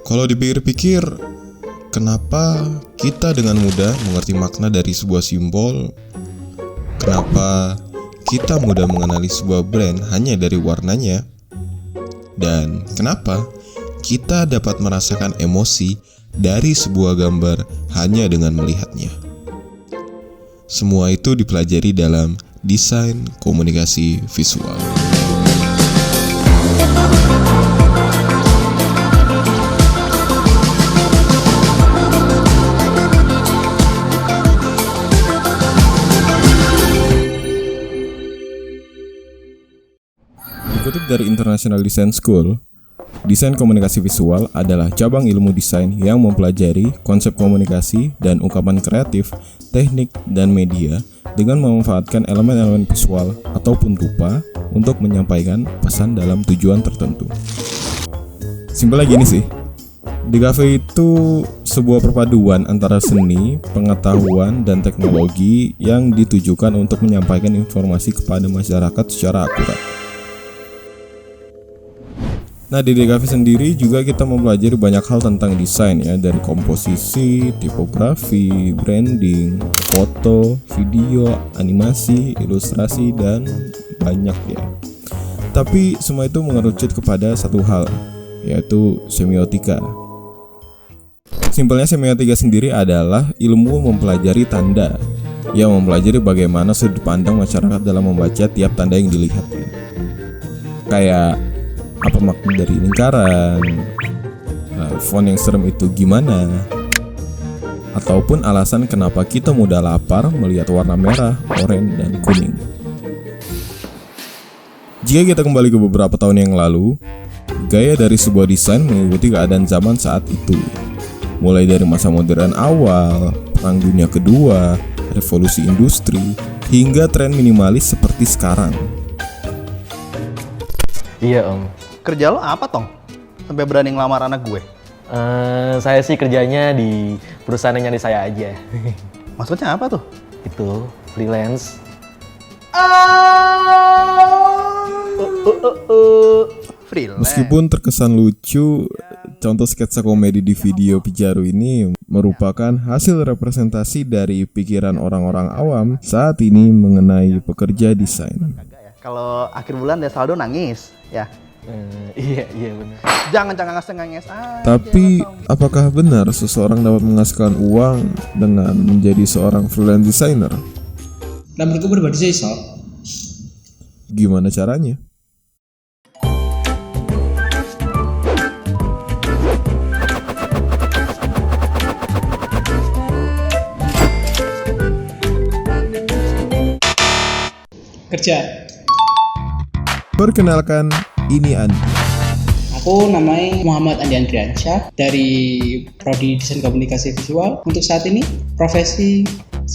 Kalau dipikir-pikir, kenapa kita dengan mudah mengerti makna dari sebuah simbol? Kenapa kita mudah mengenali sebuah brand hanya dari warnanya? Dan kenapa kita dapat merasakan emosi dari sebuah gambar hanya dengan melihatnya? Semua itu dipelajari dalam desain komunikasi visual. Dikutip dari International Design School, desain komunikasi visual adalah cabang ilmu desain yang mempelajari konsep komunikasi dan ungkapan kreatif, teknik, dan media dengan memanfaatkan elemen-elemen visual ataupun rupa untuk menyampaikan pesan dalam tujuan tertentu. Simpelnya gini sih, DKV itu sebuah perpaduan antara seni, pengetahuan, dan teknologi yang ditujukan untuk menyampaikan informasi kepada masyarakat secara akurat. Nah, di DKV sendiri juga kita mempelajari banyak hal tentang desain ya, dari komposisi, tipografi, branding, foto, video, animasi, ilustrasi, dan banyak ya. Tapi semua itu mengerucut kepada satu hal, yaitu semiotika. Simpelnya semiotika sendiri adalah ilmu mempelajari tanda yang mempelajari bagaimana sudut pandang masyarakat dalam membaca tiap tanda yang dilihat. Kayak apa makna dari lingkaran, font yang serem itu gimana, ataupun alasan kenapa kita mudah lapar melihat warna merah, oranye, dan kuning. Jika kita kembali ke beberapa tahun yang lalu, gaya dari sebuah desain mengikuti keadaan zaman saat itu. Mulai dari masa modern awal, Perang Dunia Kedua, revolusi industri, hingga tren minimalis seperti sekarang. Iya om. Kerja lo apa, Tong? Sampai berani ngelamar anak gue? Saya sih kerjanya di perusahaan yang nyari saya aja. Maksudnya apa tuh? Itu freelance. Freelance. Meskipun terkesan lucu, contoh sketsa komedi di video Pijaru ini merupakan hasil representasi dari pikiran orang-orang awam saat ini mengenai pekerja desain. Kalau akhir bulan ada saldo nangis, ya. Iya benar. Jangan nangis aja. Tapi apakah benar seseorang dapat menghasilkan uang dengan menjadi seorang freelance designer? Nah, menurutku pribadi sih iso. Gimana caranya? Kerja. Perkenalkan, ini Andi. Aku namanya Muhammad Andi Andriansyah dari Prodi Desain Komunikasi Visual. Untuk saat ini profesi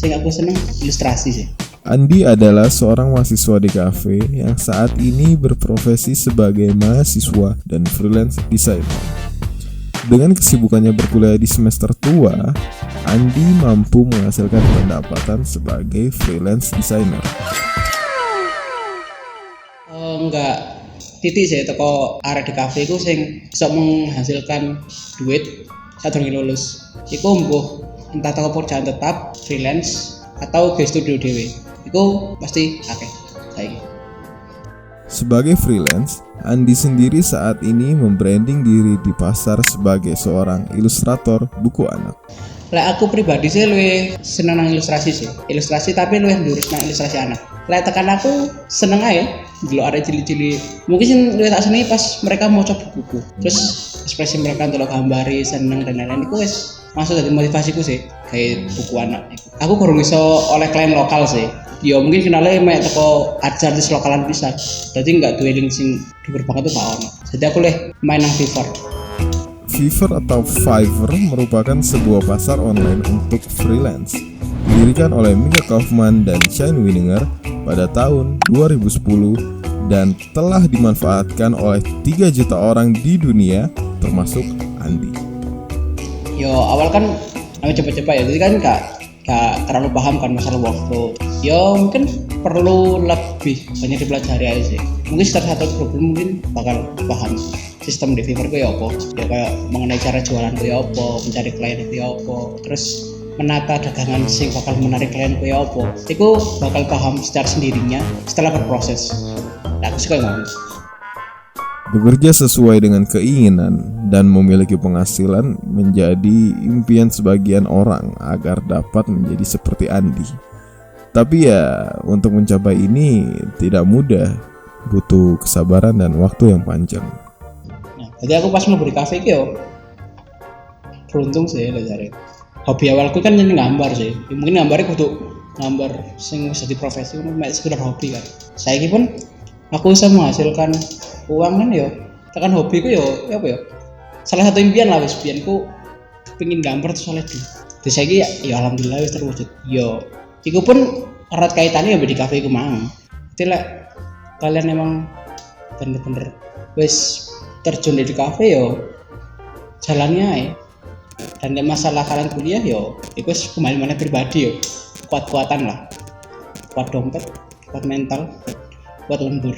yang aku seneng ilustrasi sih. Andi adalah seorang mahasiswa DKV yang saat ini berprofesi sebagai mahasiswa dan freelance designer. Dengan kesibukannya berkuliah di semester tua, Andi mampu menghasilkan pendapatan sebagai freelance designer. Enggak titik sih toko area di kafe ku sing bisa menghasilkan duit saat lulus. Iku mbuh entah toko pekerjaan tetap, freelance atau ke studio dhewe. Iku pasti akeh saiki. Sebagai freelance, Andi sendiri saat ini membranding diri di pasar sebagai seorang ilustrator buku anak. Lek aku pribadi sih luwih seneng nang ilustrasi sih. Ilustrasi tapi luwih ndurus nang ilustrasi anak. Lek tekan aku seneng ae delok arek cilik-cilik. Mungkin sing luwih tak senengi pas mereka maca buku. Terus ekspresi mereka ndelok gambare seneng dan lain-lain iku wis masuk dari motivasiku sih kayak buku anak. Aku kurang iso oleh klien lokal sih. Ya mungkin kenalnya mek teko artis lokalan bisa. Dadi enggak duwe link sing dhuwur banget tuh gak ono. Jadi aku leh main nang Fiverr. Fiverr atau Fiverr merupakan sebuah pasar online untuk freelance. Didirikan oleh Mika Kaufman dan Shane Winninger pada tahun 2010 dan telah dimanfaatkan oleh 3 juta orang di dunia termasuk Andi. Yo awal kan coba-coba ya, jadi kan gak terlalu paham kan masalah workflow. Yo mungkin perlu lebih banyak dipelajari aja sih. Mungkin setelah satu problem mungkin bakal paham sistem di Fiverr itu ya apa, ya kayak mengenai cara jualan itu ya apa, mencari klien itu ya apa, terus menata dagangan sing bakal menarik klien itu ya apa, itu bakal paham secara sendirinya setelah berproses. Nah, aku suka ngomong. Bekerja sesuai dengan keinginan dan memiliki penghasilan menjadi impian sebagian orang agar dapat menjadi seperti Andi. Tapi ya, untuk mencapai ini tidak mudah, butuh kesabaran dan waktu yang panjang. Nah, jadi aku pas mau beri kafe itu yo beruntung sih lah cari. Hobi awalku kan jadi gambar sih. Ya, mungkin gambarnya kudu gambar sing wis jadi profesi, mek sekedar hobi kan. Saiki pun aku bisa menghasilkan uang kan yo. Tekan hobiku yo, ya apa yo? Salah satu impian lah wis impianku pengen gambar terus oleh duit. Terus saiki ya alhamdulillah wis terwujud. Yo, iku pun erat kaitannya ya di kafe iku mang. Jadi lah kalian emang bener-bener wis terjun di kafe yo jalannya ya. Dan masalah kalian kuliah yo, itu kembali mana pribadi yo, kuat-kuatan lah, kuat dompet, kuat mental, kuat lembur.